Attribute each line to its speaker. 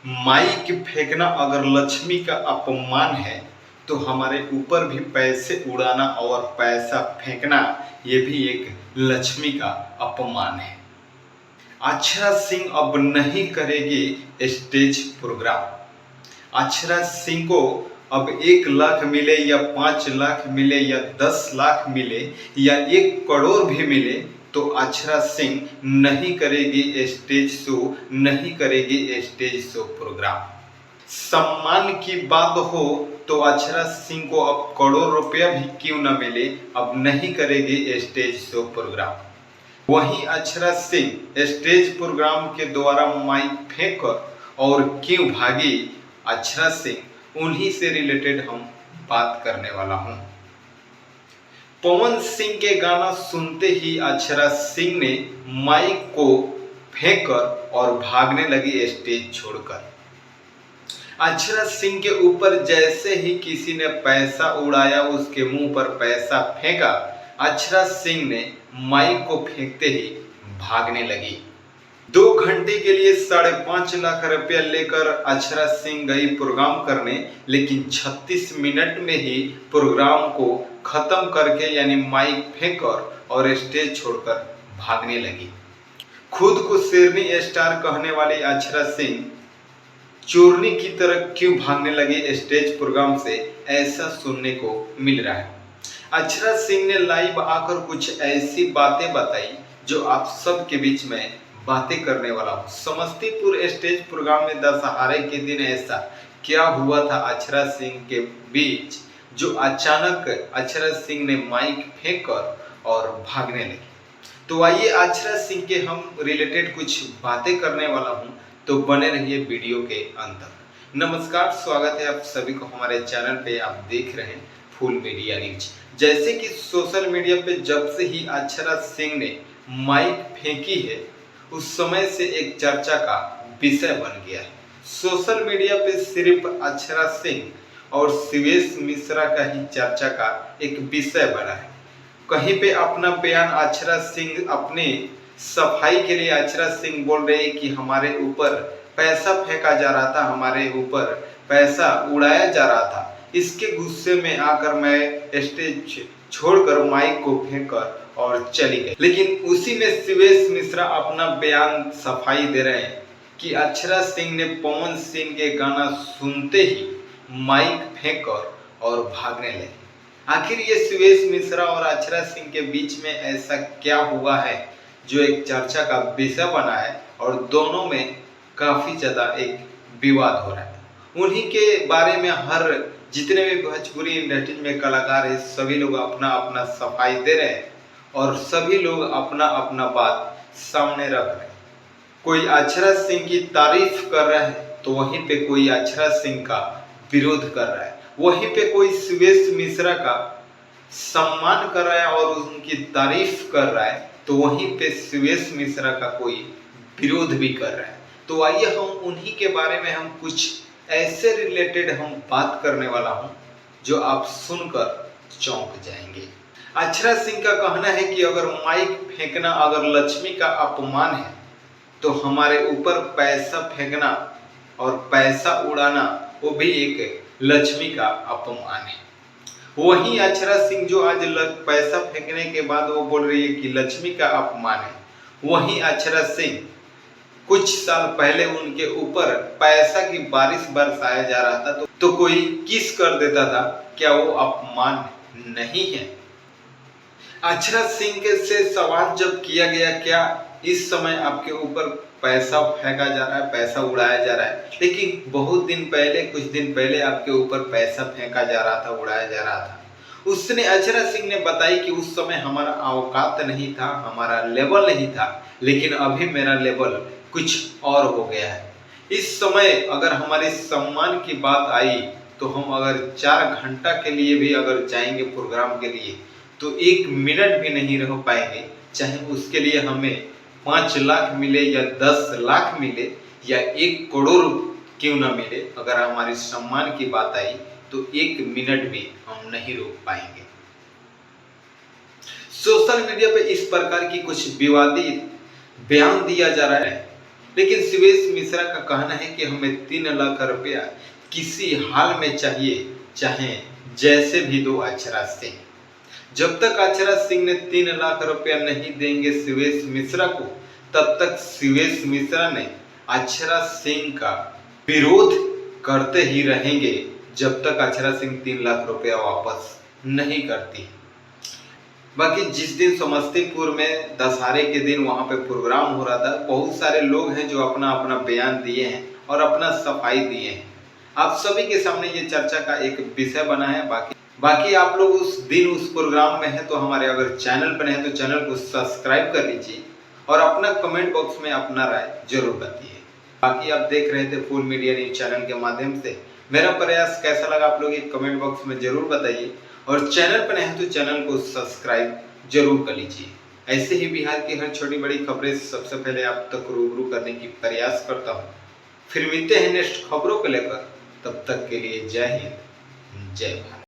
Speaker 1: Mic फेंकना अगर लक्ष्मी का अपमान है तो हमारे ऊपर भी पैसे उड़ाना और पैसा फेंकना ये भी एक लक्ष्मी का अपमान है। अक्षरा सिंह अब नहीं करेगी स्टेज प्रोग्राम। अक्षरा सिंह को अब 1 लाख मिले या 5 लाख मिले या 10 लाख मिले या 1 करोड़ भी मिले तो अक्षरा सिंह नहीं करेगी स्टेज शो, नहीं करेगी स्टेज शो प्रोग्राम। सम्मान की बात हो तो अक्षरा सिंह को अब करोड़ रुपया भी क्यों न मिले, अब नहीं करेगी स्टेज शो प्रोग्राम। वहीं अक्षरा सिंह स्टेज प्रोग्राम के द्वारा माइक फेंक कर और क्यों भागी, अक्षरा सिंह उन्हीं से रिलेटेड हम बात करने वाला हूं। पवन सिंह के गाना सुनते ही अक्षरा सिंह ने माइक को फेंक कर और भागने लगी स्टेज छोड़कर। अक्षरा सिंह के ऊपर जैसे ही किसी ने पैसा उड़ाया, उसके मुंह पर पैसा फेंका, अक्षरा सिंह ने माइक को फेंकते ही भागने लगी। 2 घंटे के लिए 5.5 लाख रुपया लेकर अक्षरा सिंह गई प्रोग्राम करने, लेकिन 36 मिनट में ही प्रोग्राम को खत्म करके यानी माइक फेंककर और स्टेज छोड़कर भागने लगी। खुद को शेरनी स्टार कहने वाली अक्षरा सिंह चोरनी की तरह क्यों भागने लगी स्टेज प्रोग्राम से, ऐसा सुनने को मिल रहा है। अक्षरा सिंह ने लाइव आकर कुछ ऐसी बातें बताई जो आप सब के बीच में बातें करने वाला हूँ। समस्तीपुर स्टेज प्रोग्राम में दशहरे के दिन ऐसा क्या हुआ था अक्षरा सिंह के बीच जो अचानक अक्षरा सिंह ने माइक फेंक कर और भागने लगी। तो आइए अक्षरा सिंह के हम रिलेटेड कुछ बातें करने वाला हूँ, तो बने रहिए वीडियो के अंत तक। नमस्कार, स्वागत है आप सभी को हमारे चैनल पे। आप देख रहे हैं फुल मीडिया न्यूज। जैसे कि सोशल मीडिया पे जब से ही अक्षरा सिंह ने माइक फेंकी है, उस समय से एक चर्चा का विषय बन गया है। सोशल मीडिया पे सिर्फ अक्षरा सिंह और शिवेश मिश्रा का ही चर्चा का एक विषय बना है। कहीं पे अपना बयान अक्षरा सिंह अपने सफाई के लिए अक्षरा सिंह बोल रहे कि हमारे ऊपर पैसा फेंका जा रहा था, हमारे ऊपर पैसा उड़ाया जा रहा था। इसके गुस्से में आकर मैं स्टेज छोड़कर माइक को फेंककर और चली गई। लेकिन उसी में शिवेश मिश्रा अपना बयान सफाई दे रहे हैं कि अक्षरा सिंह ने पवन सिंह के गाना सुनते ही माइक फेंककर और भागने लगे। आखिर ये शिवेश मिश्रा और अक्षरा सिंह के बीच में ऐसा क्या हुआ है जो एक चर्चा का विषय बना है और दोनों में काफी ज्यादा एक विवाद हो रहा है। उन्हीं के बारे में हर जितने भी भोजपुरी इंडस्ट्री में कलाकार है, सभी लोग अपना अपना सफाई दे रहे हैं और सभी लोग अपना अपना बात सामने रख रहे हैं। कोई अक्षरा सिंह की तारीफ कर रहा है तो वहीं पे कोई अक्षरा सिंह का विरोध कर रहा है, वहीं पे कोई शिवेश मिश्रा का सम्मान कर रहा है और उनकी तारीफ कर रहा है, तो वहीं पे शिवेश मिश्रा का कोई विरोध भी कर रहा है। तो आइए हम उन्हीं के बारे में हम कुछ ऐसे रिलेटेड हम बात करने वाला हूं जो आप सुनकर चौंक जाएंगे। अक्षरा सिंह का कहना है कि अगर माइक फेंकना अगर लक्ष्मी का अपमान है तो हमारे ऊपर पैसा फेंकना और पैसा उड़ाना वो भी एक लक्ष्मी का अपमान है। वहीं अक्षरा सिंह जो आज पैसा फेंकने के बाद वो बोल रही है कि लक्ष्मी का अपमान है, वहीं अक्षरा सिंह कुछ साल पहले उनके ऊपर पैसा की बारिश बरसाया जा रहा था तो कोई किस कर देता था, क्या वो अपमान नहीं है? अक्षरा सिंह से सवाल जब किया गया क्या इस समय आपके ऊपर पैसा फेंका जा रहा है, पैसा उड़ाया जा रहा है, लेकिन बहुत दिन पहले कुछ दिन पहले आपके ऊपर पैसा फेंका जा रहा था, उड़ाया जा रहा था। उसने अक्षरा सिंह ने बताई कि उस समय हमारा औकात नहीं था, हमारा लेवल नहीं था, लेकिन अभी मेरा लेवल कुछ और हो गया है। इस समय अगर हमारे सम्मान की बात आई तो हम अगर 4 घंटा के लिए भी अगर जाएंगे प्रोग्राम के लिए तो 1 मिनट भी नहीं रह पाएंगे, चाहे उसके लिए हमें 5 लाख मिले या 10 लाख मिले या 1 करोड़ क्यों ना मिले। अगर हमारे सम्मान की बात आई तो 1 मिनट भी हम नहीं रोक पाएंगे। सोशल मीडिया पे इस प्रकार की कुछ विवादित बयान दिया जा रहा है लेकिन शिवेश मिश्रा का कहना है कि हमें 3 लाख रुपया किसी हाल में चाहिए, चाहे जैसे भी दो अक्षरा सिंह। जब तक अक्षरा सिंह ने 3 लाख रुपया नहीं देंगे शिवेश मिश्रा को, तब तक शिवेश मिश्रा ने अक्षरा सिंह का विरोध करते ही रहेंगे, जब तक अक्षरा सिंह 3 लाख रुपया वापस नहीं करती। बाकी जिस दिन समस्तीपुर में दशहरे के दिन वहां पे प्रोग्राम हो रहा था, बहुत सारे लोग हैं जो अपना अपना बयान दिए हैं और अपना सफाई दिए हैं। आप सभी के सामने ये चर्चा का एक विषय बना है। बाकी आप लोग उस दिन उस प्रोग्राम में हैं तो हमारे अगर चैनल पर हैं तो चैनल को सब्सक्राइब कर लीजिए और अपना कमेंट बॉक्स में अपना राय जरूर बताइए। बाकी आप देख रहे थे फुल मीडिया न्यूज चैनल के माध्यम से। मेरा प्रयास कैसा लगा आप लोग एक कमेंट बॉक्स में जरूर बताइए और चैनल पर नहीं तो चैनल को सब्सक्राइब जरूर कर लीजिए। ऐसे ही बिहार की हर छोटी बड़ी खबरें सबसे पहले आप तक रूबरू करने की प्रयास करता हूँ। फिर मिलते हैं नेक्स्ट खबरों को लेकर, तब तक के लिए जय हिंद, जय भारत।